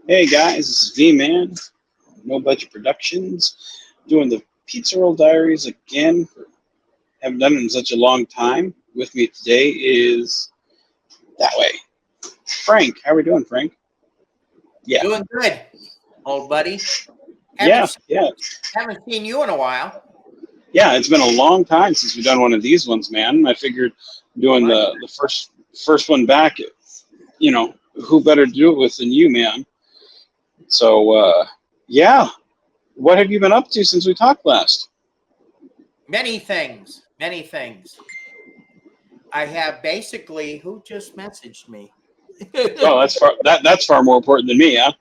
Hey guys, this is V-Man, No Budget Productions, doing the Pizza Roll Diaries again. Haven't done it in such a long time. With me today is that way, Frank. How are we doing, Frank? Yeah, Doing good, old buddy. yeah, Haven't yeah, haven't seen you in a while. yeah. It's been a long time since we've done one of these ones, man. I figured doing What? the first one back, who better to do it with than you, man? So, yeah. What have you been up to since we talked last? Many things, many things. I have basically. Who just messaged me? Oh, that's far more important than me, huh?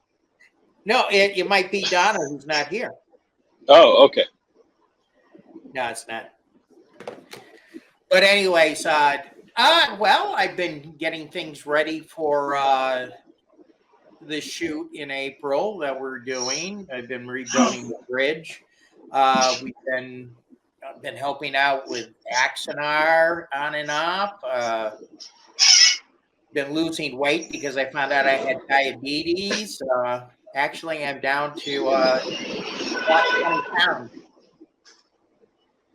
No, it might be Donna who's not here. Oh, okay. No, it's not. But anyways, well, I've been getting things ready for the shoot in April that we're doing. I've been rebuilding the bridge. We've been helping out with Axonar on and off. Been losing weight because I found out I had diabetes. Actually, I'm down to about 20 pounds.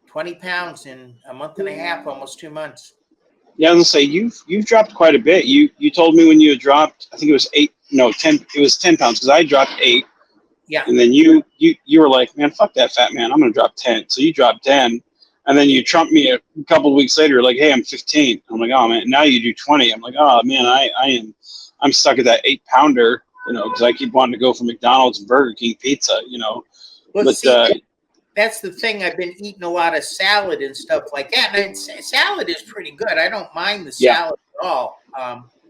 20 pounds in a month and a half, almost 2 months. Yeah, I was gonna say you've dropped quite a bit. You told me when you had dropped, I think it was 8, no 10. It was 10 pounds because I dropped 8, Yeah. and then you were like, man, fuck that fat man. I'm gonna drop 10. So you dropped 10, and then you trumped me a couple of weeks later, like, hey, I'm 15. I'm like, oh man, now you do 20. I'm like, oh man, I'm stuck at that 8 pounder, because I keep wanting to go for McDonald's and Burger King pizza, Well, but see, that's the thing. I've been eating a lot of salad and stuff like that. And salad is pretty good. I don't mind the yeah, salad at all.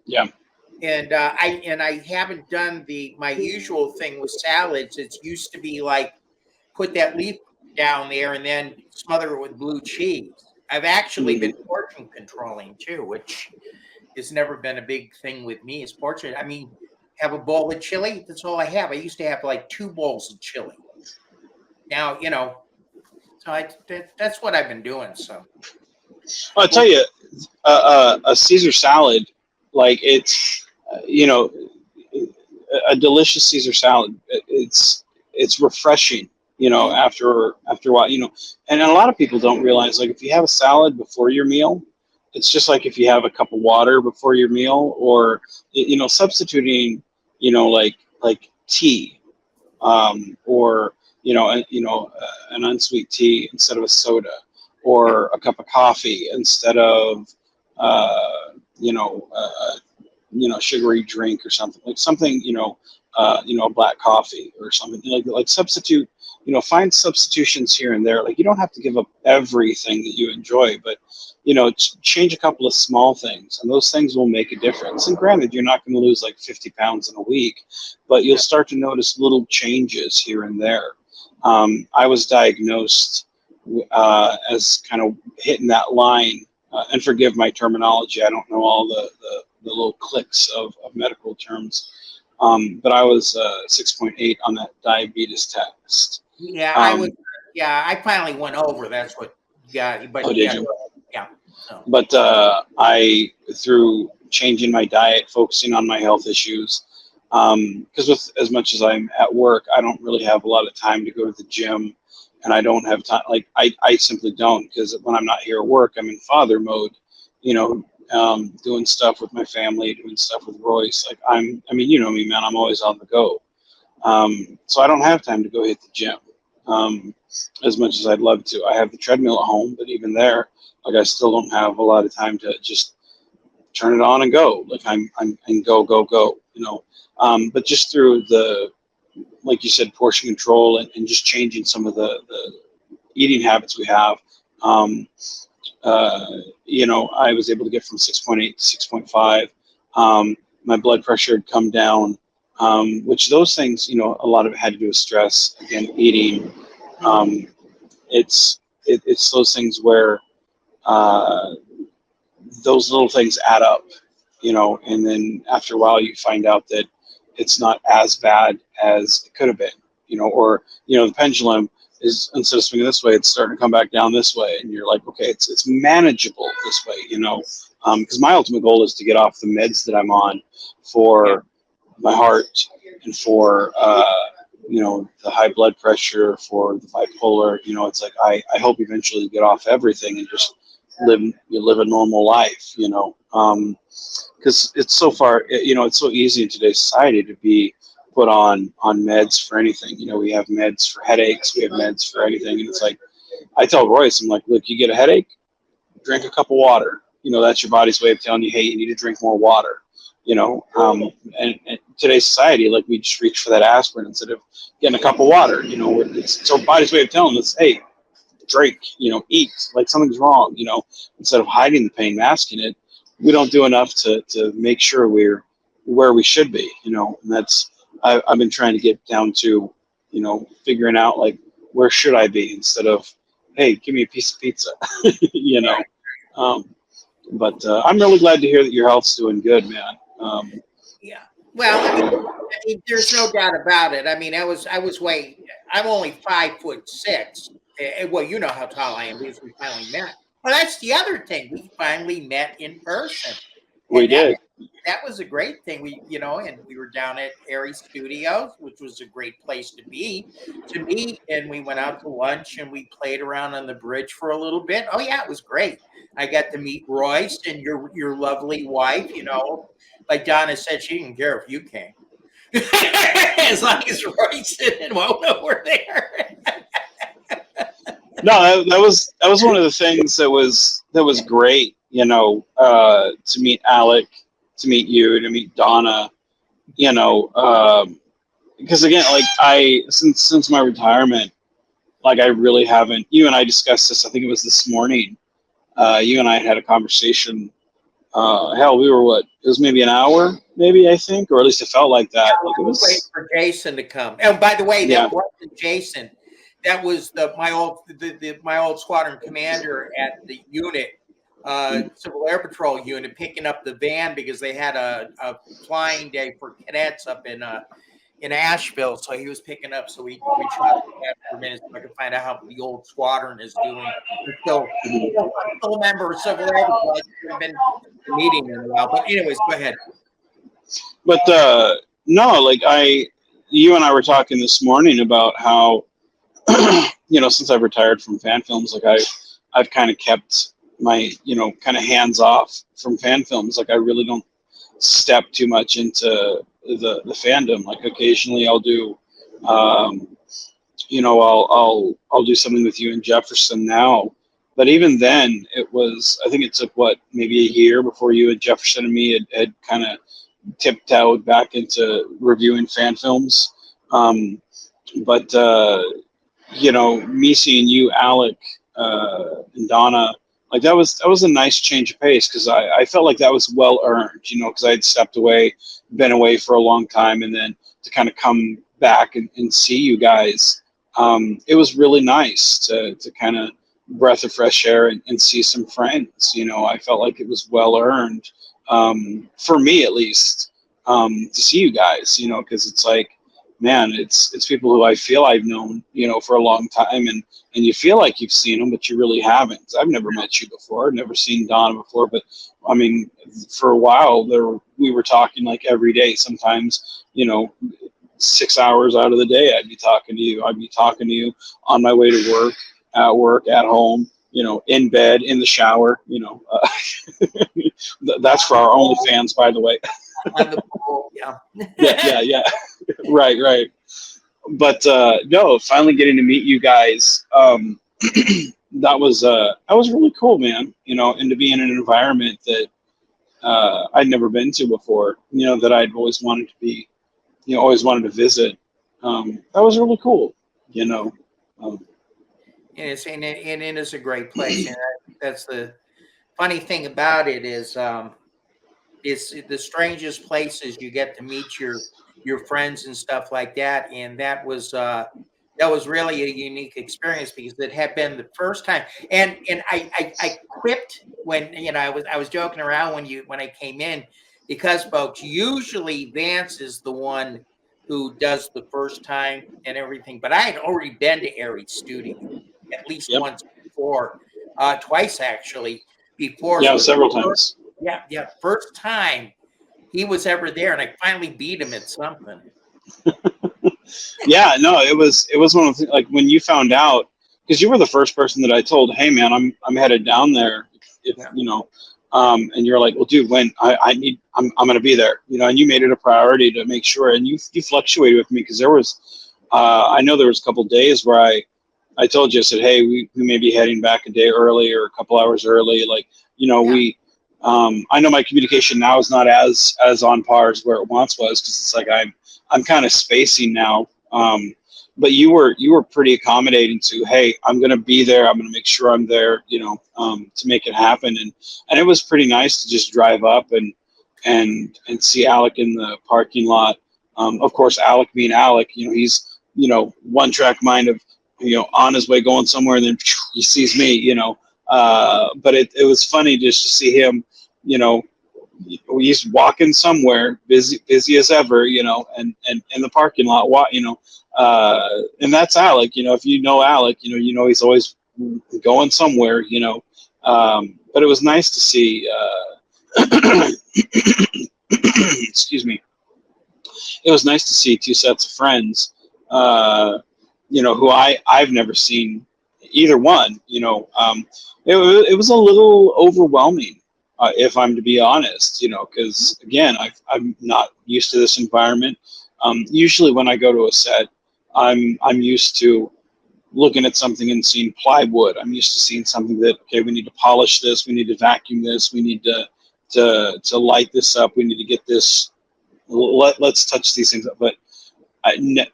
yeah, And I haven't done my usual thing with salads. It used to be like put that leaf down there and then smother it with blue cheese. I've actually been portion controlling too, which has never been a big thing with me. Is portion. I mean, have a bowl of chili. That's all I have. I used to have like 2 bowls of chili. Now, so that's what I've been doing. So I'll tell you, a Caesar salad, like it's, a delicious Caesar salad. It's refreshing, after a while, and a lot of people don't realize, like, if you have a salad before your meal, it's just like if you have a cup of water before your meal, or substituting, like tea, or an unsweet tea instead of a soda, or a cup of coffee instead of sugary drink or something, like something, a black coffee or something, like substitute, find substitutions here and there. Like, you don't have to give up everything that you enjoy, but change a couple of small things, and those things will make a difference. And granted, you're not going to lose like 50 pounds in a week, but you'll start to notice little changes here and there. I was diagnosed as kind of hitting that line, and forgive my terminology, I don't know all the little clicks of medical terms, but I was 6.8 on that diabetes test. yeah, I was. Yeah, I finally went over. That's what. Yeah, but Oh, did you? Yeah. So. But through changing my diet, focusing on my health issues, because with as much as I'm at work, I don't really have a lot of time to go to the gym, and I don't have time. Like, I simply don't, because when I'm not here at work, I'm in father mode, doing stuff with my family, doing stuff with Royce. Like, I mean, you know me, man, I'm always on the go. So I don't have time to go hit the gym, as much as I'd love to. I have the treadmill at home, but even there, like, I still don't have a lot of time to just turn it on and go. Like, I'm and go, but just through like you said, portion control, and just changing some of the eating habits we have, I was able to get from 6.8 to 6.5. My blood pressure had come down, which those things, a lot of it had to do with stress. Again, eating. It's those things where those little things add up, and then after a while you find out that it's not as bad as it could have been, or the pendulum is, instead of swinging this way, it's starting to come back down this way, and you're like, okay, it's manageable this way, because my ultimate goal is to get off the meds that I'm on for my heart and for the high blood pressure, for the bipolar. It's like I hope eventually you get off everything and just live a normal life. Because it's so far, it's so easy in today's society to be put on meds for anything. We have meds for headaches, we have meds for anything, and it's like I tell Royce, I'm like, look, you get a headache, drink a cup of water. That's your body's way of telling you, hey, you need to drink more water. And today's society, like we just reach for that aspirin instead of getting a cup of water. It's our body's way of telling us, hey, drink, eat, like something's wrong. Instead of hiding the pain, masking it, we don't do enough to make sure we're where we should be. And that's I've been trying to get down to, figuring out like where should I be instead of, hey, give me a piece of pizza, you know. But I'm really glad to hear that your health's doing good, man. Yeah. Well, I mean, there's no doubt about it. I mean, I'm only 5'6". Well, you know how tall I am because we finally met. Well, that's the other thing. We finally met in person. We And did. that was a great thing. And we were down at Aries Studios, which was a great place to meet. And we went out to lunch and we played around on the bridge for a little bit. Oh yeah, it was great. I got to meet Royce and your lovely wife. Like Donna said, she didn't care if you came. As long as Royce and Mona were there. No, that was one of the things that was great. To meet Alec, to meet you, to meet Donna. Because again, like since my retirement, like I really haven't. You and I discussed this. I think it was this morning. You and I had a conversation. Hell, we were what? It was maybe an hour, maybe I think, or at least it felt like that. Like it Waiting was. for Jason to come. And by the way, Yeah. that wasn't Jason. That was my old squadron commander at the unit, Civil Air Patrol unit, picking up the van because they had a flying day for cadets up in Asheville. So he was picking up. So we tried for minutes so I could find out how the old squadron is doing. I'm still a member of Civil Air Patrol. I haven't been to the meeting in a while. But anyways, go ahead. But no, like you and I were talking this morning about how since I've retired from fan films, like I've kind of kept my kind of hands off from fan films. Like I really don't step too much into the fandom. Like occasionally I'll do I'll do something with you and Jefferson now. But even then, I think it took maybe a year before you and Jefferson and me had kind of tiptoed back into reviewing fan films. But me seeing you, Alec, and Donna, like that was a nice change of pace because I felt like that was well earned, because I had stepped away, been away for a long time, and then to kind of come back and see you guys, it was really nice to kind of breath of fresh air and see some friends. I felt like it was well earned, for me at least, to see you guys, because it's like, man, it's people who I feel I've known, for a long time, and you feel like you've seen them, but you really haven't. I've never met you before, never seen Donna before, but I mean, for a while we were talking like every day, sometimes, 6 hours out of the day, I'd be talking to you. I'd be talking to you on my way to work, at home, in bed, in the shower, that's for our only fans, by the way. On the pool, yeah. Yeah. Right. But no, finally getting to meet you guys, that was really cool, man. And to be in an environment that I'd never been to before, that I'd always wanted to be, always wanted to visit. That was really cool, Um, And it is a great place. And that's the funny thing about it is it's the strangest places you get to meet your friends and stuff like that. And that was really a unique experience because it had been the first time. And I quipped when I was joking around when I came in because folks, usually Vance is the one who does the first time and everything, but I had already been to Aries Studio at least Yep. once before, twice actually before. Yeah, So several times. yeah. First time he was ever there, and I finally beat him at something. Yeah, no, it was one of the, like when you found out, because you were the first person that I told, hey man, I'm headed down there, if Yeah. you know, and you're like, well, dude, when I need, I'm gonna be there, and you made it a priority to make sure, and you fluctuated with me because there was, I know there was a couple days where I told you, I said, hey, we may be heading back a day early or a couple hours early, like Yeah. we. I know my communication now is not as on par as where it once was because it's like I'm kind of spacing now. But you were pretty accommodating to, hey, I'm going to be there. I'm going to make sure I'm there, to make it happen. And it was pretty nice to just drive up and see Alec in the parking lot. Of course, Alec being Alec, he's, one track mind of, on his way going somewhere, and then he sees me, but it was funny just to see him, you know, he's walking somewhere, busy as ever, and in the parking lot, and that's Alec. If you know Alec, he's always going somewhere, but it was nice to see. Excuse me. It was nice to see two sets of friends, who I've never seen either one. It was a little overwhelming, if I'm to be honest. Because again, I'm not used to this environment. Usually, when I go to a set, I'm used to looking at something and seeing plywood. I'm used to seeing something that, okay, we need to polish this, we need to vacuum this, we need to light this up, we need to get this. Let's touch these things up, but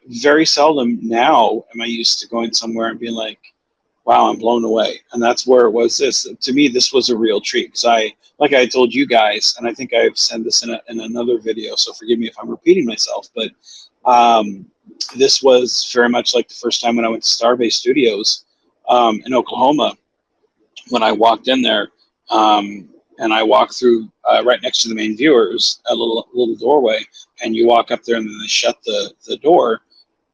very seldom now am I used to going somewhere and being like, wow, I'm blown away. And that's where it was. To me, this was a real treat because like I told you guys, and I think I've said this in another video, so forgive me if I'm repeating myself, but this was very much like the first time when I went to Starbase Studios in Oklahoma. When I walked in there, and I walked through right next to the main viewers, a little doorway, and you walk up there, and then they shut the door,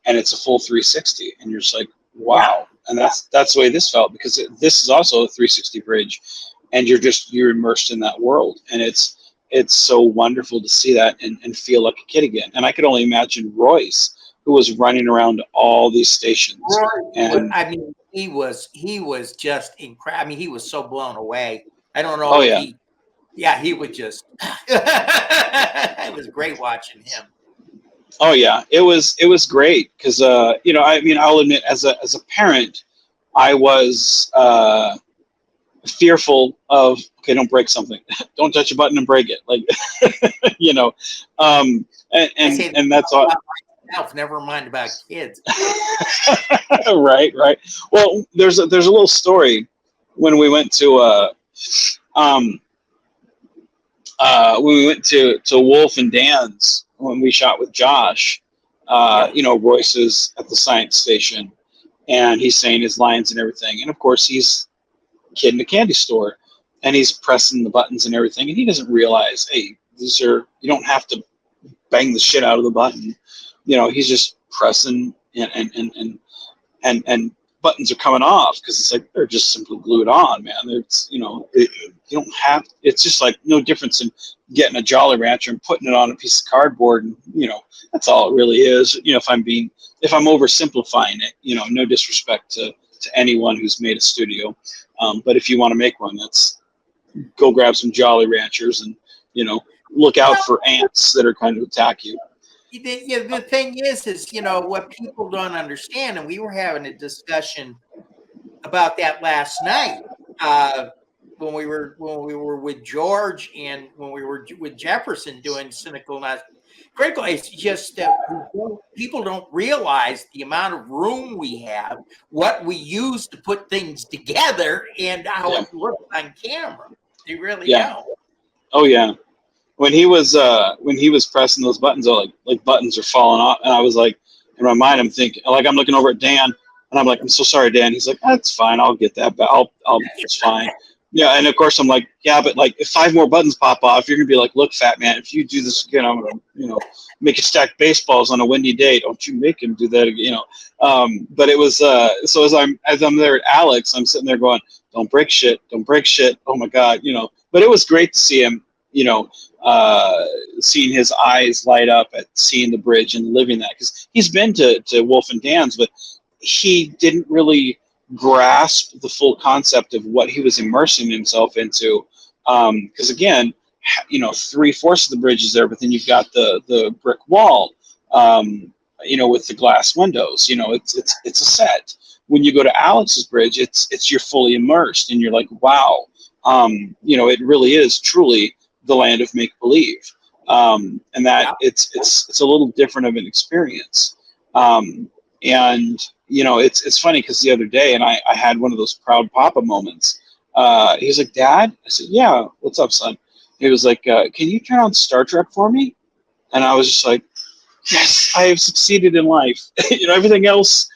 and it's a full 360, and you're just like, wow. And that's the way this felt, because this is also a 360 bridge, and you're immersed in that world, and it's so wonderful to see that and feel like a kid again. And I could only imagine Royce, who was running around all these stations. And I mean, he was just incredible. I mean, he was so blown away. I don't know oh if yeah, he would just. It was great watching him. oh yeah, it was great because I mean, I'll admit, as a parent, I was fearful of, okay, don't break something, don't touch a button and break it, like and that's all. Myself, never mind about kids. Right. Well, there's a little story when we went to Wolf and Dan's when we shot with Josh. Royce is at the science station, and he's saying his lines and everything, and of course he's a kid in a candy store, and he's pressing the buttons and everything, and he doesn't realize, hey, you don't have to bang the shit out of the button. He's just pressing, and buttons are coming off because it's like they're just simply glued on, man. It's you don't have. It's just like no difference in getting a Jolly Rancher and putting it on a piece of cardboard, and that's all it really is. If I'm oversimplifying it, no disrespect to anyone who's made a studio, but if you want to make one, go grab some Jolly Ranchers and look out for ants that are kind of attack you. The thing is what people don't understand, and we were having a discussion about that last night when we were with George and when we were with Jefferson doing Cynical Not Critical. It's just that people don't realize the amount of room we have, what we use to put things together, and how it looks on camera. They really don't. Oh yeah. When he was pressing those buttons, like buttons are falling off, and I was like, in my mind, I'm thinking, like, I'm looking over at Dan, and I'm like, I'm so sorry, Dan. He's like, that's fine, I'll get that, but it's fine. Yeah, and of course I'm like, yeah, but like if 5 more buttons pop off, you're gonna be like, look, fat man, if you do this again, I'm gonna, make you stack baseballs on a windy day. Don't you make him do that again, But it was so as I'm there at Alex, I'm sitting there going, don't break shit. Oh my God, But it was great to see him. seeing his eyes light up at seeing the bridge and living that, because he's been to Wolf and Dan's, but he didn't really grasp the full concept of what he was immersing himself into. Because again, 3/4 of the bridge is there, but then you've got the brick wall, with the glass windows. It's a set. When you go to Alex's bridge, it's you're fully immersed, and you're like, wow, it really is truly the land of make believe, and that it's a little different of an experience. And it's funny because the other day, and I had one of those proud papa moments. He was like, Dad? I said, yeah, what's up, son? He was like, can you turn on Star Trek for me? And I was just like, yes, I have succeeded in life. Everything else,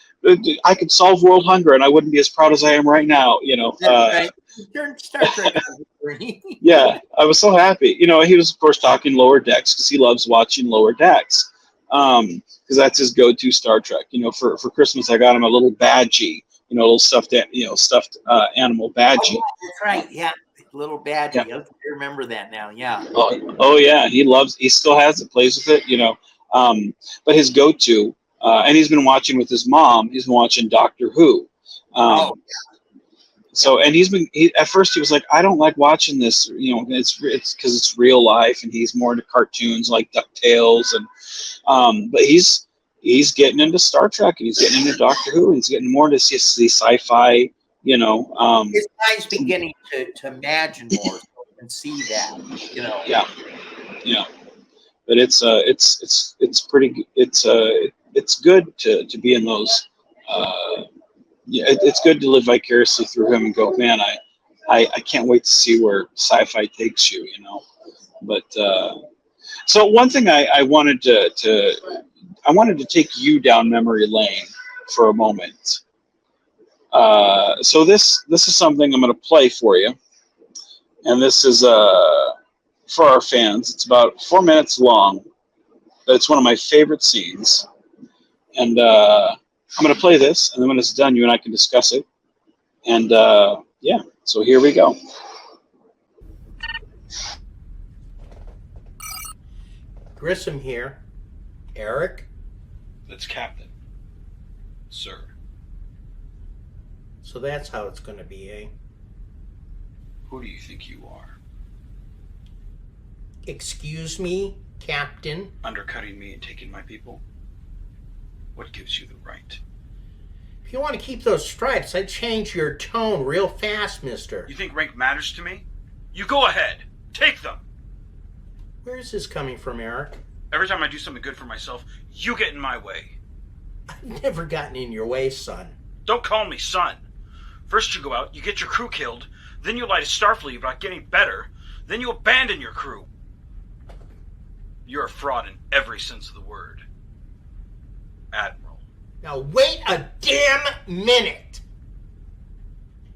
I could solve world hunger and I wouldn't be as proud as I am right now. Right. Turn Star Trek on. Yeah, I was so happy. He was, of course, talking Lower Decks because he loves watching Lower Decks. Because that's his go-to Star Trek. For Christmas, I got him a little badgie, a little stuffed animal badgie. Oh, that's right. Yeah, little badgie. Yeah. I remember that now. Yeah. Oh yeah, he still has it, plays with it. But his go-to, and he's been watching with his mom. He's been watching Doctor Who. So, and at first he was like, I don't like watching this, it's because it's real life, and he's more into cartoons like DuckTales, and but he's getting into Star Trek, and he's getting into Doctor Who, and he's getting more into the sci-fi, His mind's beginning to imagine more, so we can see that, Yeah. But it's pretty, it's good to be in those, it's good to live vicariously through him and go, man, I can't wait to see where sci-fi takes you, But so one thing I wanted to take you down memory lane for a moment. So this is something I'm going to play for you, and this is for our fans. It's about 4 minutes long. But it's one of my favorite scenes, and I'm going to play this, and then when it's done, you and I can discuss it. And so here we go. Grissom here. Eric? That's Captain. Sir. So that's how it's going to be, eh? Who do you think you are? Excuse me, Captain? Undercutting me and taking my people? What gives you the right? If you want to keep those stripes, I'd change your tone real fast, mister. You think rank matters to me? You go ahead. Take them. Where is this coming from, Eric? Every time I do something good for myself, you get in my way. I've never gotten in your way, son. Don't call me son. First you go out, you get your crew killed, then you lie to Starfleet about getting better, then you abandon your crew. You're a fraud in every sense of the word. Admiral. Now wait a damn minute!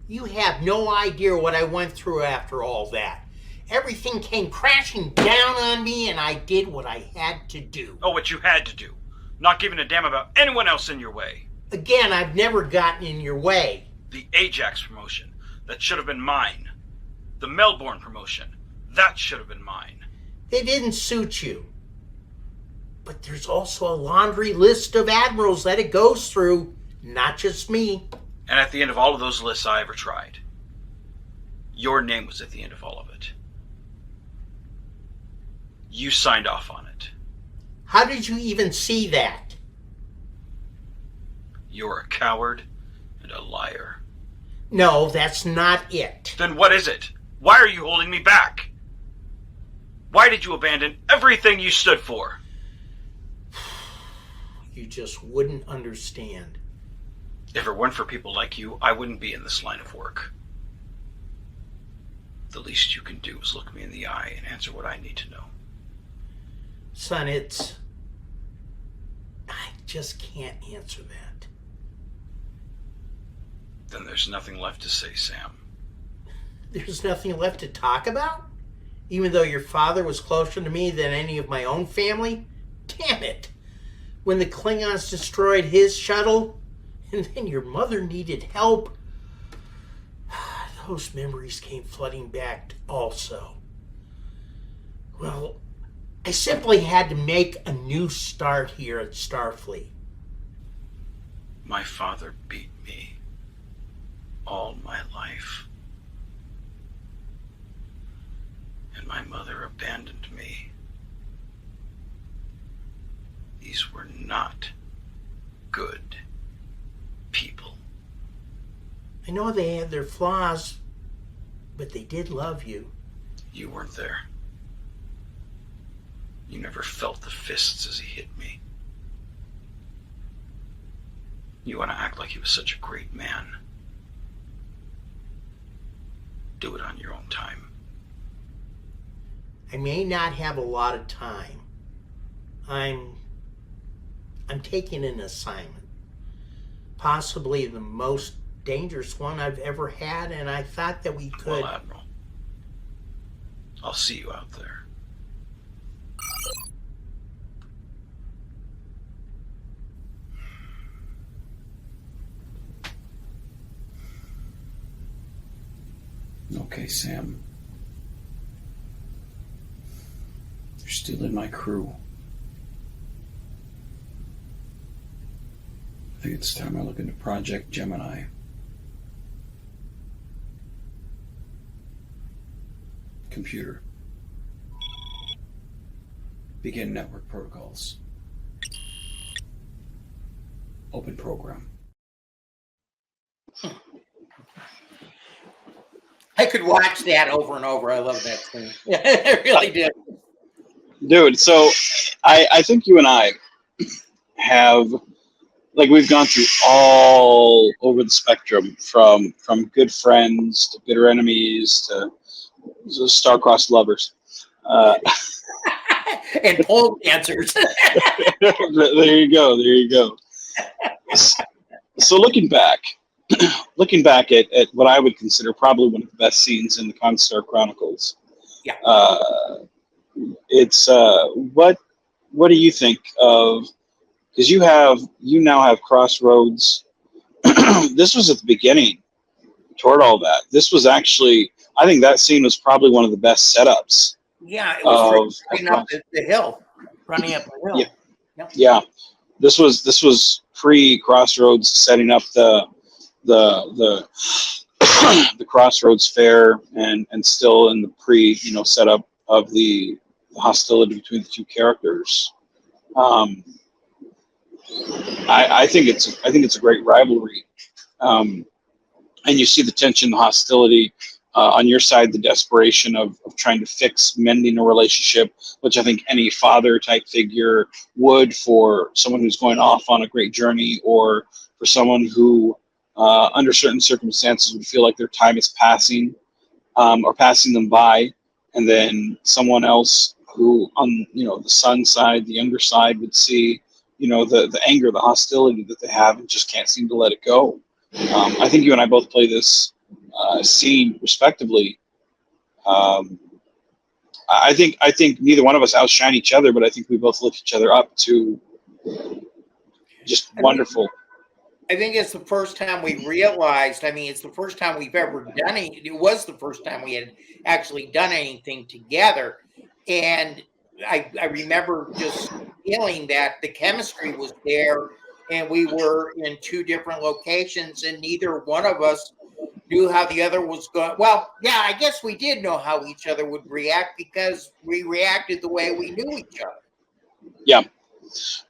You have no idea what I went through after all that. Everything came crashing down on me, and I did what I had to do. Oh, what you had to do. Not giving a damn about anyone else in your way. Again, I've never gotten in your way. The Ajax promotion. That should have been mine. The Melbourne promotion. That should have been mine. They didn't suit you. But there's also a laundry list of admirals that it goes through, not just me. And at the end of all of those lists I ever tried, your name was at the end of all of it. You signed off on it. How did you even see that? You're a coward and a liar. No, that's not it. Then what is it? Why are you holding me back? Why did you abandon everything you stood for? You just wouldn't understand. If it weren't for people like you, I wouldn't be in this line of work. The least you can do is look me in the eye and answer what I need to know. Son, I just can't answer that. Then there's nothing left to say, Sam. There's nothing left to talk about? Even though your father was closer to me than any of my own family? Damn it! When the Klingons destroyed his shuttle, and then your mother needed help, those memories came flooding back also. Well, I simply had to make a new start here at Starfleet. My father beat me all my life. And my mother abandoned me. These were not good people. I know they had their flaws, but they did love you. You weren't there. You never felt the fists as he hit me. You want to act like he was such a great man. Do it on your own time. I may not have a lot of time. I'm taking an assignment. Possibly the most dangerous one I've ever had, and I thought that we could... Well, Admiral, I'll see you out there. Okay, Sam. You're still in my crew. I think it's time I look into Project Gemini. Computer. Begin network protocols. Open program. I could watch that over and over. I love that scene. I really did. Dude, so I think you and I have, like, we've gone through all over the spectrum, from good friends to bitter enemies to star-crossed lovers. And pole dancers. There you go. There you go. So looking back at what I would consider probably one of the best scenes in the Constar Chronicles. Yeah. It's what do you think of? Because you now have Crossroads. This was at the beginning toward all that. This was actually, I think that scene was probably one of the best setups. Yeah, it was running up the hill. Running up the hill. Yeah. Yep. Yeah. This was pre-Crossroads, setting up the Crossroads Fair, and still in the setup of the hostility between the two characters. I think it's a great rivalry, and you see the tension, the hostility on your side, the desperation of trying to mending a relationship, which I think any father type figure would for someone who's going off on a great journey, or for someone who under certain circumstances would feel like their time is passing, or passing them by, and then someone else who on the son's side, the younger side, would see the anger, the hostility that they have, and just can't seem to let it go. I think you and I both play this scene respectively. I think neither one of us outshine each other, but I think we both lift each other up to just wonderful. I think it's the first time we realized, it's the first time we've ever done it. It was the first time we had actually done anything together. And I remember just feeling that the chemistry was there, and we were in two different locations, and neither one of us knew how the other was going. Well, yeah, I guess we did know how each other would react, because we reacted the way we knew each other. Yeah.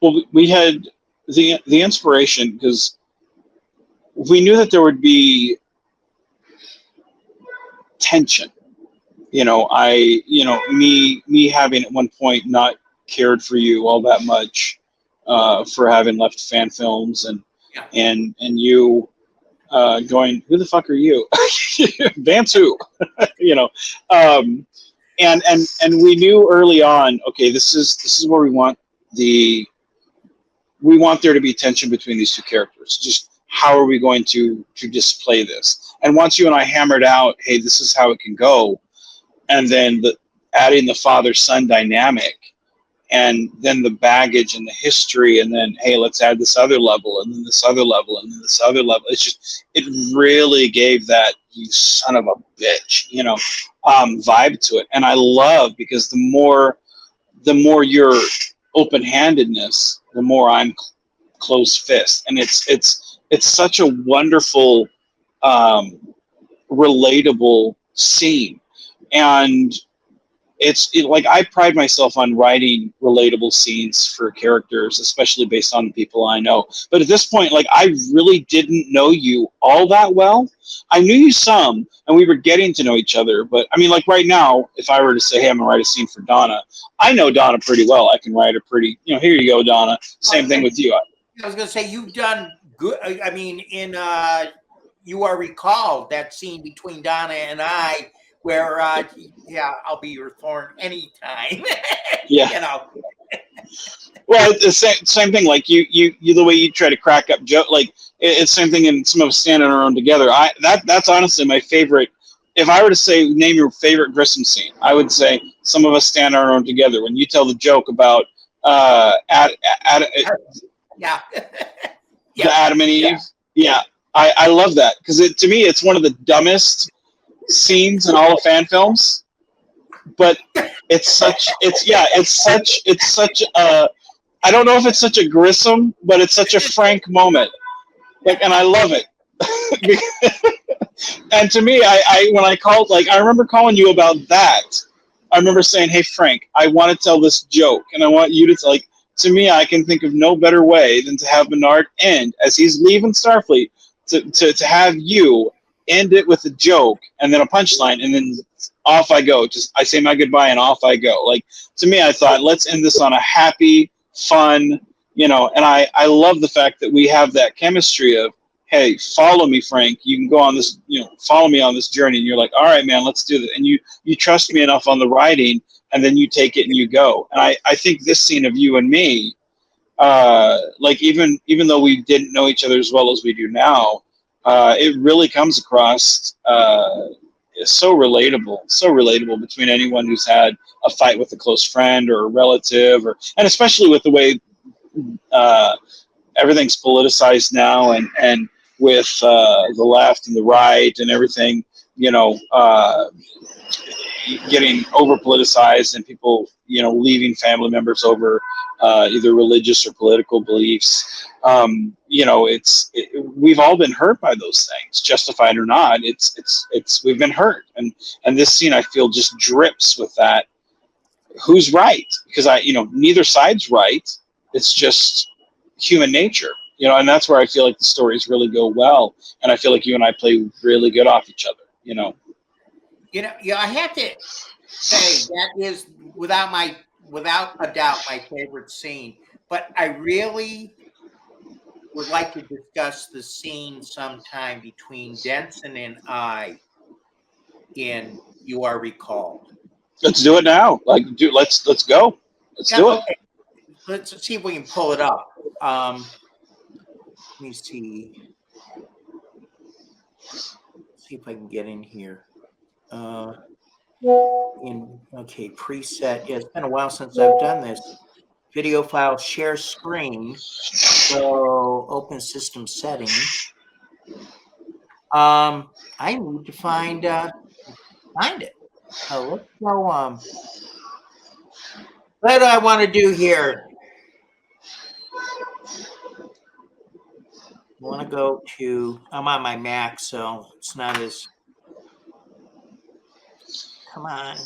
Well, we had the inspiration because we knew that there would be tension. Me having at one point not cared for you all that much, for having left Fan Films, and you going, who the fuck are you? Vance who? And we knew early on, okay, this is where we want there to be tension between these two characters. Just how are we going to display this? And once you and I hammered out, hey, this is how it can go, and then adding the father-son dynamic, and then the baggage and the history, and then, hey, let's add this other level, and then this other level, and then this other level. It really gave that you son of a bitch, vibe to it. And I love, because the more your open-handedness, the more I'm close fist. And it's such a wonderful, relatable scene. And like, I pride myself on writing relatable scenes for characters, especially based on the people I know. But at this point, like, I really didn't know you all that well. I knew you some, and we were getting to know each other. But I mean, like, right now, if I were to say, hey, I'm gonna write a scene for Donna, I know Donna pretty well. I can write a pretty, here you go, Donna. Same thing with you. I was gonna say, you've done good. I mean, in You Are Recalled, that scene between Donna and I, where yeah, I'll be your thorn anytime. Yeah. Well, it's the same thing. Like, you the way you try to crack up joke, like, it's the same thing in Some of Us Stand on Our Own Together. That's honestly my favorite. If I were to say, name your favorite Grissom scene, I would say Some of Us Stand on Our Own Together. When you tell the joke about yeah. the Adam and Eve. Yeah. I love that, because to me, it's one of the dumbest scenes in all of fan films, but it's such a, I don't know if it's such a Grissom, but it's such a frank moment, like, and I love it. And to me, I when I called, like, I remember calling you about that. I remember saying, hey, Frank, I want to tell this joke, and I want you to, like, to me, I can think of no better way than to have Bernard end, as he's leaving Starfleet, to have you end it with a joke and then a punchline, and then off I go. Just, I say my goodbye and off I go. Like, to me, I thought, let's end this on a happy, fun, and I love the fact that we have that chemistry of, hey, follow me, Frank. You can go on this, follow me on this journey. And you're like, all right, man, let's do this. And you trust me enough on the writing, and then you take it and you go. And I think this scene of you and me, like, even though we didn't know each other as well as we do now, it really comes across so relatable between anyone who's had a fight with a close friend or a relative, and especially with the way everything's politicized now, and with the left and the right and everything, getting over politicized, and people, leaving family members over either religious or political beliefs. We've all been hurt by those things, justified or not. We've been hurt, and this scene, I feel, just drips with that. Who's right? Because neither side's right. It's just human nature, and that's where I feel like the stories really go well, and I feel like you and I play really good off each other. I have to say that is without a doubt my favorite scene. But I really would like to discuss the scene sometime between Denson and I in You Are Recalled. Let's do it now. Like, let's go. Let's do it. Okay. Let's see if we can pull it up. Let me see. See if I can get in here. Preset. Yeah, it's been a while since I've done this. Video file, share screen. So open system settings. I need to find it. Oh, let's go. What do I want to do here? I want to go to. I'm on my Mac, so it's not as. Come on.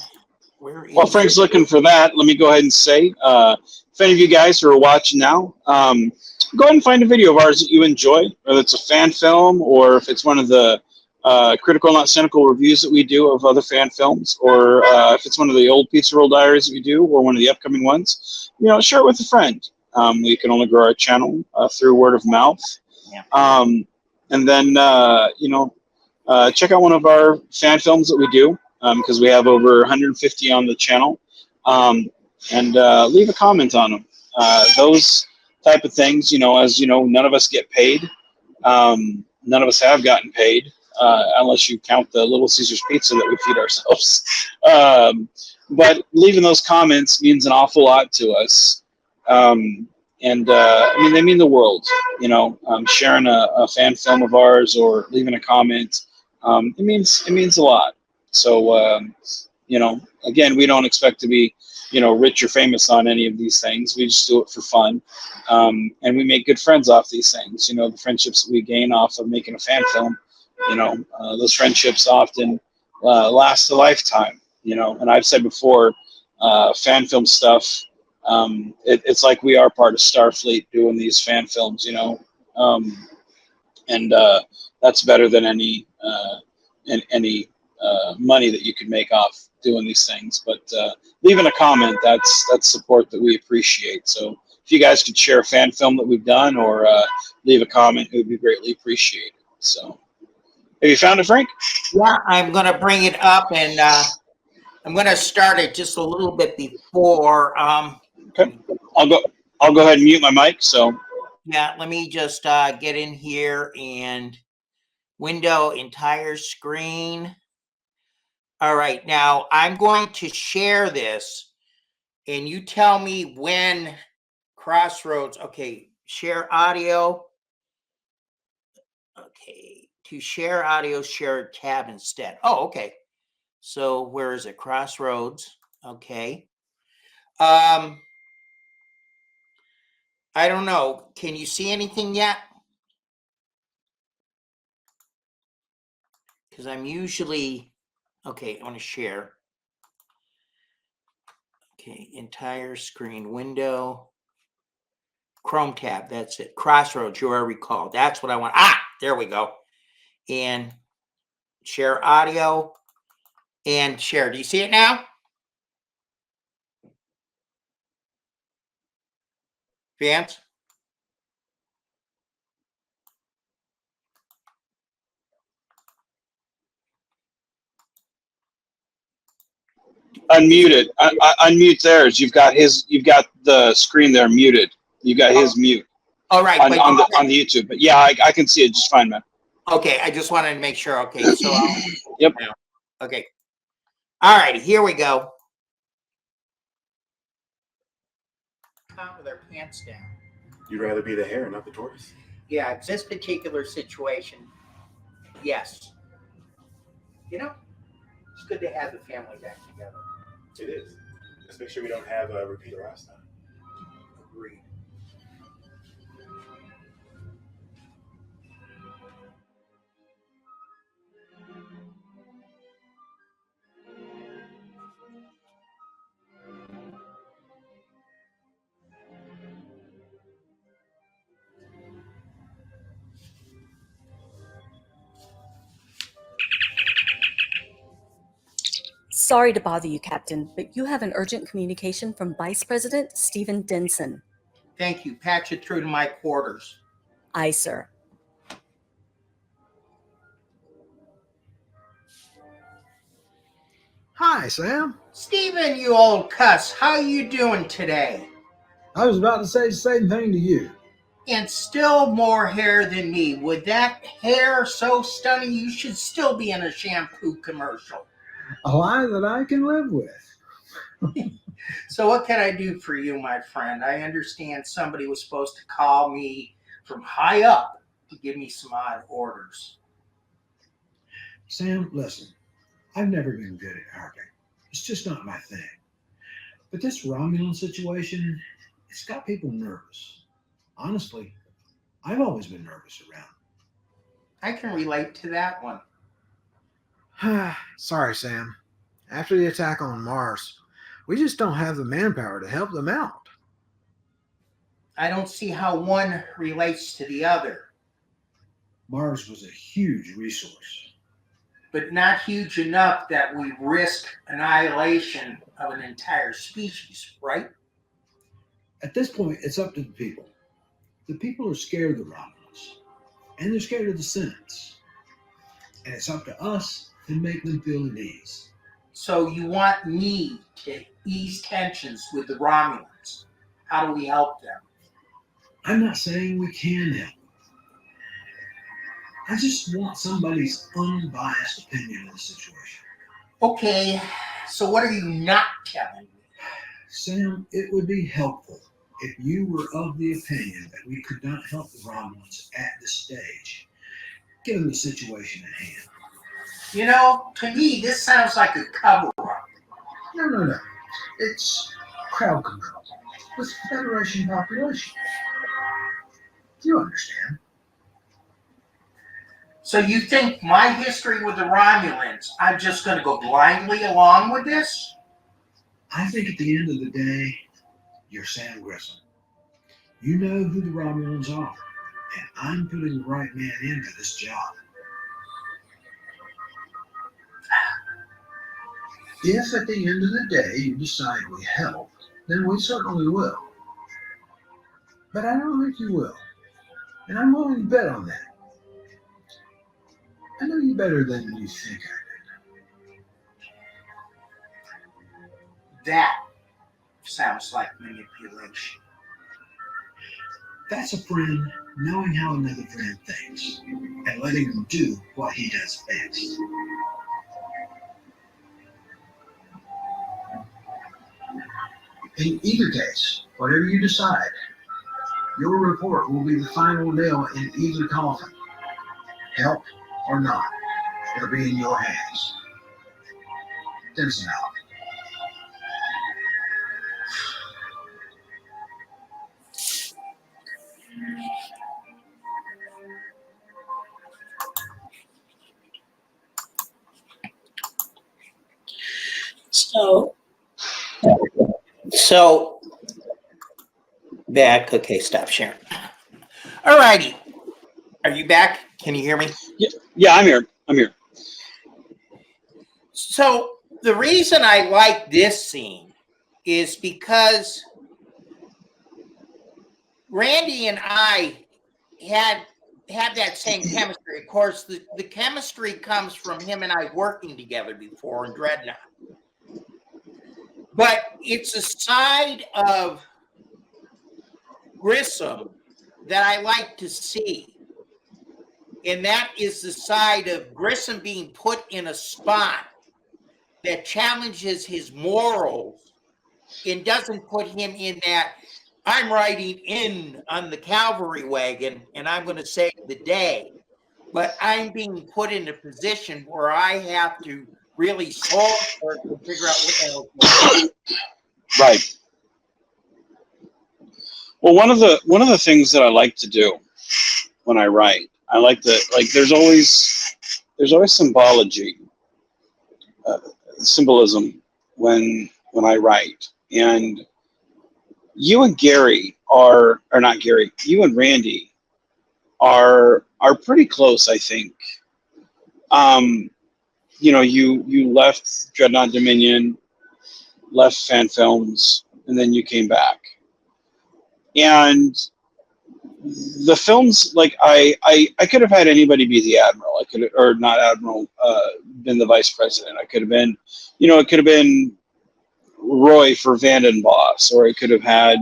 While Frank's looking for that, let me go ahead and say, if any of you guys who are watching now, go ahead and find a video of ours that you enjoy, whether it's a fan film or if it's one of the critical, not cynical reviews that we do of other fan films, or if it's one of the old Pizza Roll Diaries that we do, or one of the upcoming ones, share it with a friend. We can only grow our channel through word of mouth. Yeah. And then, check out one of our fan films that we do, because we have over 150 on the channel, and leave a comment on them. Those type of things, as you know, none of us get paid. None of us have gotten paid, unless you count the Little Caesars pizza that we feed ourselves. But leaving those comments means an awful lot to us. They mean the world, sharing a fan film of ours or leaving a comment. it means a lot. So again, we don't expect to be rich or famous on any of these things. We just do it for fun, and we make good friends off these things. The friendships that we gain off of making a fan film, those friendships often last a lifetime. And I've said before, fan film stuff. It's like we are part of Starfleet doing these fan films. And that's better than any money that you could make off doing these things. But leaving a comment, that's support that we appreciate. So if you guys could share a fan film that we've done or leave a comment, it would be greatly appreciated. So have you found it, Frank? Yeah, I'm going to bring it up, and I'm going to start it just a little bit before. Okay, I'll go ahead and mute my mic. So yeah, let me just get in here and window entire screen. All right, now I'm going to share this, and you tell me when Crossroads. Okay, share audio. Okay, to share audio, share a tab instead. Oh, okay. So where is it? Crossroads. Okay. I don't know. Can you see anything yet? Because I'm usually okay. I want to share. Okay, entire screen window. Chrome tab. That's it. Crossroads. You already recall. That's what I want. Ah, there we go. And share audio and share. Do you see it now? Vance? unmute it. Unmute theirs. You've got the screen there muted. You got his mute. All right. On the YouTube. But yeah, I can see it just fine, man. Okay, I just wanted to make sure. Okay, so yep. Okay. All right, here we go. With their pants down. You'd rather be the hare, not the tortoise? Yeah, it's this particular situation. Yes. It's good to have the family back together. It is. Just make sure we don't have a repeat of last time. Agreed. Sorry to bother you, Captain, but you have an urgent communication from Vice President Stephen Denson. Thank you. Patch it through to my quarters. Aye, sir. Hi, Sam. Stephen, you old cuss. How you doing today? I was about to say the same thing to you. And still more hair than me. With that hair so stunning, you should still be in a shampoo commercial. A lie that I can live with. So what can I do for you, my friend? I understand somebody was supposed to call me from high up to give me some odd orders. Sam, listen, I've never been good at arguing. It's just not my thing. But this Romulan situation, it's got people nervous. Honestly, I've always been nervous around. I can relate to that one. Sorry, Sam. After the attack on Mars, we just don't have the manpower to help them out. I don't see how one relates to the other. Mars was a huge resource. But not huge enough that we risk annihilation of an entire species, right? At this point, it's up to the people. The people are scared of the Romulans, and they're scared of the Senates. And it's up to us to make them feel at ease. So you want me to ease tensions with the Romulans? How do we help them? I'm not saying we can help. I just want somebody's unbiased opinion of the situation. Okay, so what are you not telling me? Sam, it would be helpful if you were of the opinion that we could not help the Romulans at this stage, given the situation at hand. You know, to me, this sounds like a cover up. No. It's crowd control with Federation population. You understand. So you think my history with the Romulans, I'm just going to go blindly along with this? I think at the end of the day, you're Sam Grissom. You know who the Romulans are, and I'm putting the right man in for this job. If at the end of the day you decide we help, then we certainly will. But I don't think you will, and I'm willing to bet on that. I know you better than you think I That sounds like manipulation. do. That's a friend knowing how another friend thinks, and letting him do what he does best. In either case, whatever you decide, your report will be the final nail in either coffin. Help or not, it'll be in your hands. Denson out. So back. Okay, stop sharing. All righty. Are you back? Can you hear me? Yeah, I'm here. So the reason I like this scene is because Randy and I had that same chemistry. Of course, the chemistry comes from him and I working together before in Dreadnought. But it's a side of Grissom that I like to see. And that is the side of Grissom being put in a spot that challenges his morals and doesn't put him in that I'm riding in on the cavalry wagon and I'm going to save the day. But I'm being put in a position where I have to really solve it and figure out what the hell is going on. Right. Well, one of the things that I like to do when I write, I like to there's always symbology, symbolism when I write, and you and Gary or not Gary, you and Randy are pretty close, I think. You left Dreadnought Dominion, left Fan Films, and then you came back. And the films, I could have had anybody be the admiral. I could have, or not admiral, been the vice president. I could have been, it could have been Roy for Vanden Boss, or I could have had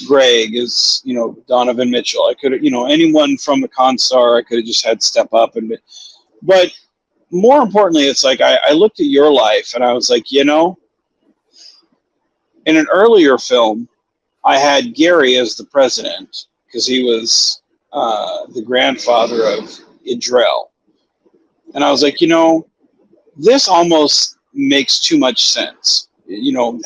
Greg as, Donovan Mitchell. I could have, anyone from the Constar. I could have just had step up but more importantly, it's like I looked at your life and I was like, in an earlier film, I had Gary as the president because he was the grandfather of Idrel. And I was like, this almost makes too much sense.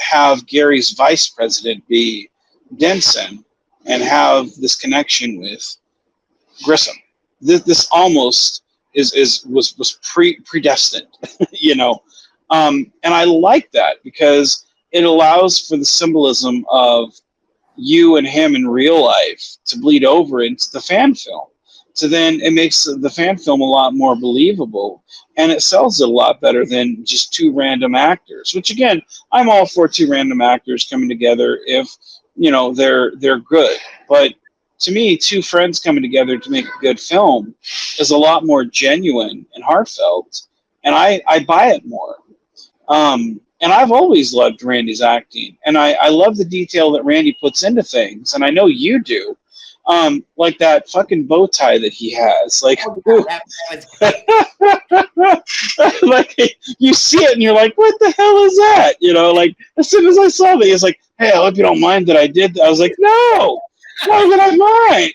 Have Gary's vice president be Denson and have this connection with Grissom. This almost was predestined, and I like that because it allows for the symbolism of you and him in real life to bleed over into the fan film. So then it makes the fan film a lot more believable, and it sells it a lot better than just two random actors. Which again, I'm all for two random actors coming together if they're good. But to me, two friends coming together to make a good film is a lot more genuine and heartfelt, and I buy it more. And I've always loved Randy's acting, and I love the detail that Randy puts into things, and I know you do. Like that fucking bow tie that he has, like you see it and you're like, what the hell is that? As soon as I saw that, he's like, hey, I hope you don't mind that I did that. I was like, no, why would I mind?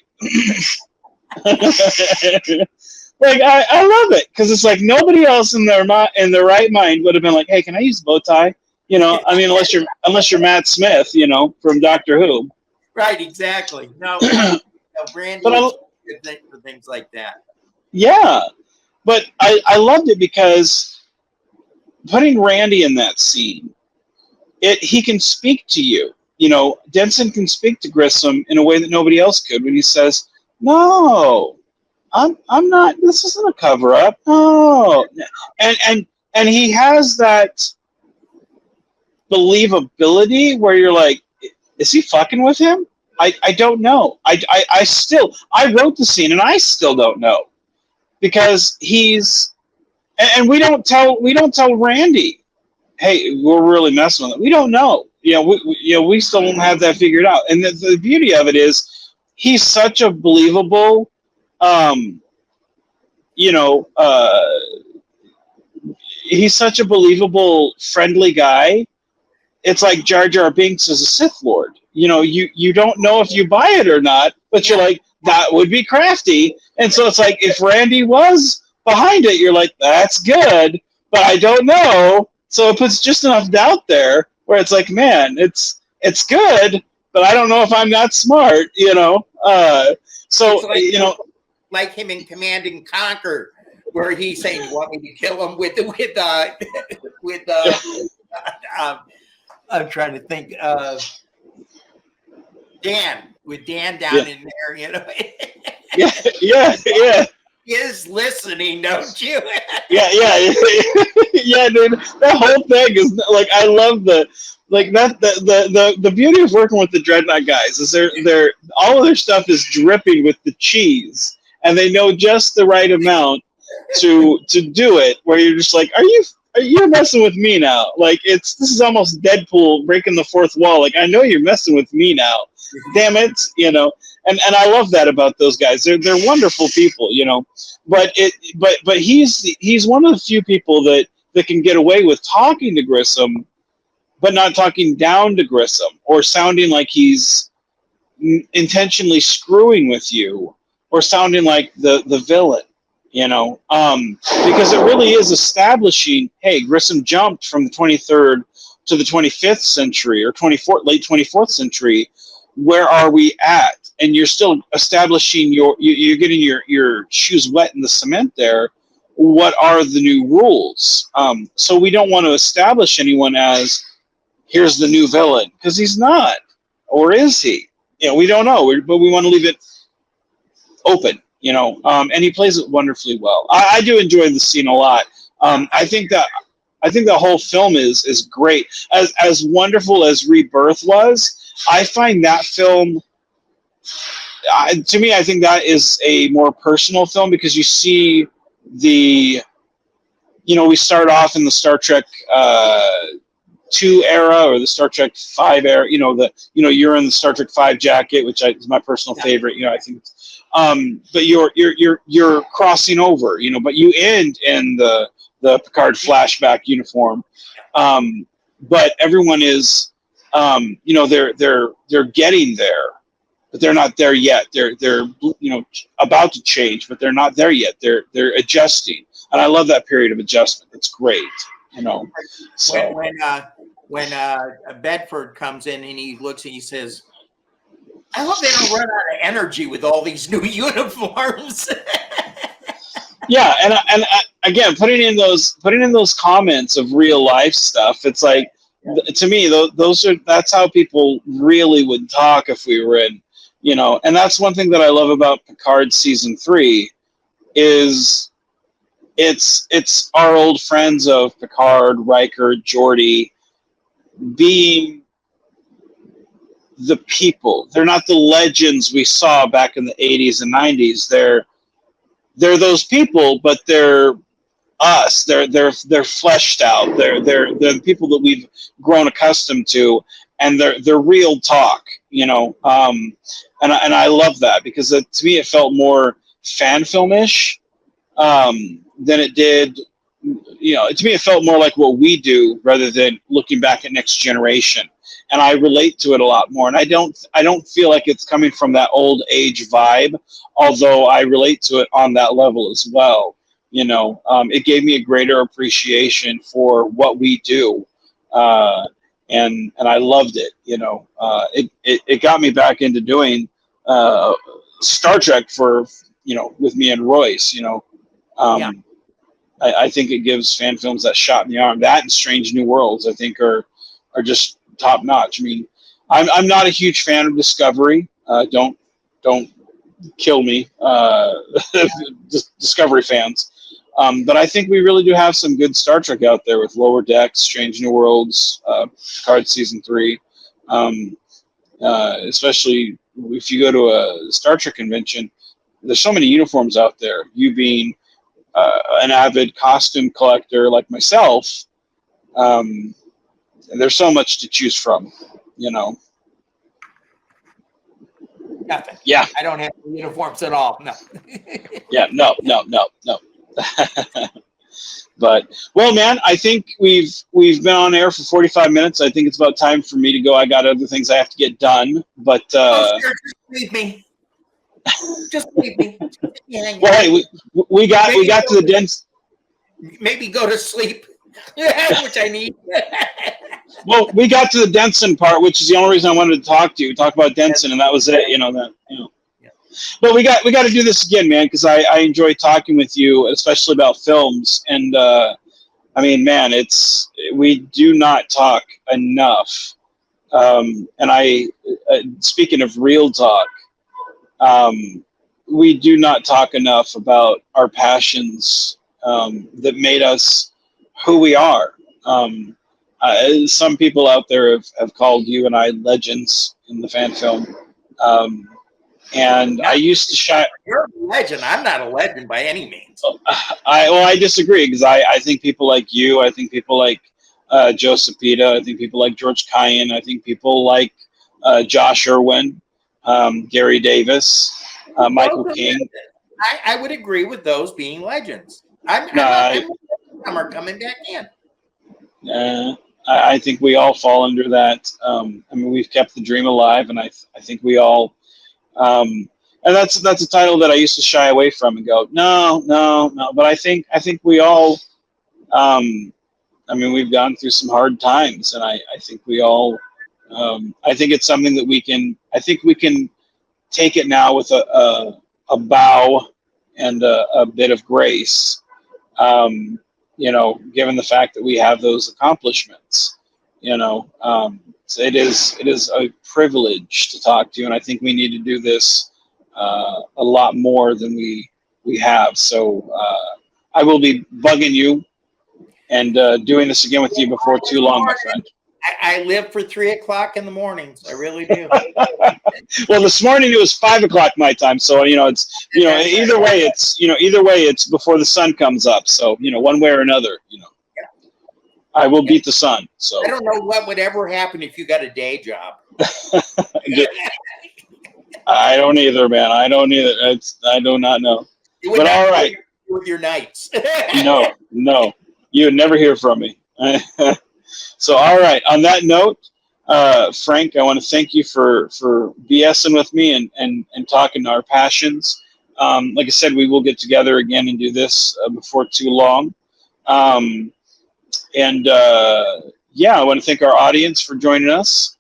Like I love it because it's like nobody else in their right mind would have been like, hey, can I use a bow tie? I mean, unless you're Matt Smith, from Doctor Who. Right, exactly. No, Randy But is good thing for things like that. yeah, but I loved it because putting Randy in that scene, he can speak to you. Denson can speak to Grissom in a way that nobody else could when he says, "No, I'm not. This isn't a cover up. No," and he has that believability where you're like, is he fucking with him? I don't know. I wrote the scene and I still don't know because and we don't tell Randy, hey, we're really messing with it. We don't know. We still don't have that figured out. And the beauty of it is he's such a believable, you know, uh, he's such a believable, friendly guy. It's like Jar Jar Binks is a Sith Lord. You don't know if you buy it or not, but you're like, that would be crafty. And so it's like, if Randy was behind it, you're like, that's good, but I don't know. So it puts just enough doubt there where it's like, man, it's good, but I don't know if I'm that smart, So, It's like him in Command and Conquer, where he's saying, "You want me to kill him with I'm trying to think of Dan down in there, yeah. He is listening, don't you? Yeah, dude. That whole thing is like, I love the beauty of working with the Dreadnought guys is they're all of their stuff is dripping with the cheese, and they know just the right amount to do it. Where you're just like, you're messing with me now? Like this is almost Deadpool breaking the fourth wall. Like, I know you're messing with me now. Damn it, And I love that about those guys. They're wonderful people, But he's one of the few people that can get away with talking to Grissom, but not talking down to Grissom or sounding like he's intentionally screwing with you or sounding like the villain, because it really is establishing, hey, Grissom jumped from the 23rd to the 25th century or late 24th century. Where are we at? And you're still establishing you're getting your shoes wet in the cement there. What are the new rules? So we don't want to establish anyone as, here's the new villain, because he's not. Or is he? We don't know, but we want to leave it open, and he plays it wonderfully well. I do enjoy the scene a lot. I think the whole film is great. As wonderful as Rebirth was, I find that film, to me, I think that is a more personal film because you see we start off in the Star Trek 2 era or the Star Trek 5 era. You're in the Star Trek 5 jacket, which is my personal favorite. I think, but you're crossing over. But you end in the Picard flashback uniform. But everyone is. They're getting there, but they're not there yet. They're about to change, but they're not there yet. They're adjusting, and I love that period of adjustment. It's great, So when Bedford comes in and he looks and he says, "I hope they don't run out of energy with all these new uniforms." Yeah, and again, putting in those comments of real life stuff, it's like. To me, that's how people really would talk if we were in, and that's one thing that I love about Picard season 3 is it's our old friends of Picard, Riker, Geordi being the people. They're not the legends we saw back in the 80s and 90s. They're those people, but they're us. They're fleshed out. They're the people that we've grown accustomed to, and they're real talk, and I love that because to me it felt more fan filmish than it did. To me it felt more like what we do rather than looking back at Next Generation. and I relate to it a lot more. And I don't feel like it's coming from that old age vibe, although I relate to it on that level as well. It gave me a greater appreciation for what we do, and I loved it. It got me back into doing Star Trek for with me and Royce. Yeah. I think it gives fan films that shot in the arm. That and Strange New Worlds, I think, are just top notch. I mean, I'm not a huge fan of Discovery. Don't kill me, Discovery fans. But I think we really do have some good Star Trek out there with Lower Decks, Strange New Worlds, Picard Season 3. Especially if you go to a Star Trek convention, there's so many uniforms out there. You being an avid costume collector like myself, and there's so much to choose from, Nothing. Yeah. I don't have uniforms at all. No. Yeah. No. But well, man, I think we've been on air for 45 minutes. I think it's about time for me to go. I got other things I have to get done. But Sure, just leave me. Just leave me. Yeah, well, hey, we got to the dense. Maybe go to sleep, which I need. Well, we got to the Denson part, which is the only reason I wanted to talk about Denson, and that was it. But we got to do this again, man, because I enjoy talking with you, especially about films. And I mean, man, we do not talk enough. And speaking of real talk, we do not talk enough about our passions that made us who we are. Some people out there have called you and I legends in the fan film. And I used to shy. You're a legend. I'm not a legend by any means. I disagree, because I think people like you, I think people like Joseph Pita, I think people like George Kyan, I think people like Josh Irwin, Gary Davis, Michael King. I would agree with those being legends. I'm coming back in. I think we all fall under that. I mean, we've kept the dream alive, and I think we all. And that's a title that I used to shy away from and go, no. But I think we all. I mean, we've gone through some hard times, and I think we all. I think it's something that we can. I think we can take it now with a bow and a bit of grace. Given the fact that we have those accomplishments, so it is a privilege to talk to you, and I think we need to do this a lot more than we have. So I will be bugging you and doing this again with you before too long, my friend. I live for 3 o'clock in the mornings. I really do. Well, this morning it was 5 o'clock my time, so it's either way it's before the sun comes up. So one way or another, I will beat the sun. So I don't know what would ever happen if you got a day job. I don't either, man. I don't either. I do not know. But all right, with your nights. No, you would never hear from me. So, all right. On that note, Frank, I want to thank you for BSing with me and talking our passions. Like I said, we will get together again and do this before too long. I want to thank our audience for joining us.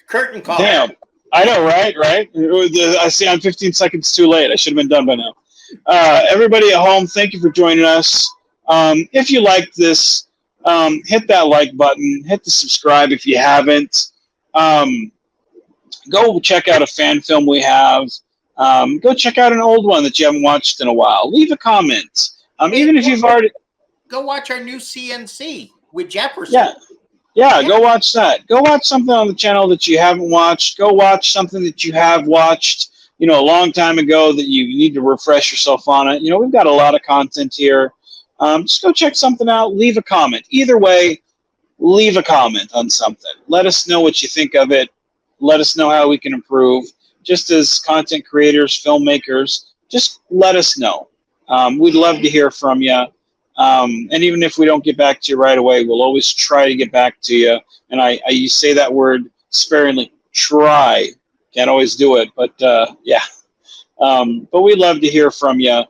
Curtain call. Damn. I know, right? I see I'm 15 seconds too late. I should have been done by now. Everybody at home, thank you for joining us. If you liked this, hit that like button. Hit the subscribe if you haven't. Go check out a fan film we have. Go check out an old one that you haven't watched in a while. Leave a comment. Even if you've already... Go watch our new CNC with Jefferson. Yeah, go watch that. Go watch something on the channel that you haven't watched. Go watch something that you have watched, a long time ago that you need to refresh yourself on it. We've got a lot of content here. Just go check something out. Leave a comment. Either way, leave a comment on something. Let us know what you think of it. Let us know how we can improve. Just as content creators, filmmakers, just let us know. We'd love to hear from you. And even if we don't get back to you right away, we'll always try to get back to you. And I you say that word sparingly, try. Can't always do it, but yeah. But we'd love to hear from you.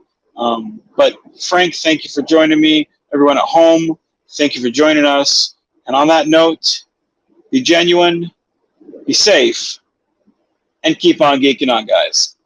But Frank, thank you for joining me. Everyone at home, thank you for joining us. And on that note, be genuine, be safe, and keep on geeking on, guys.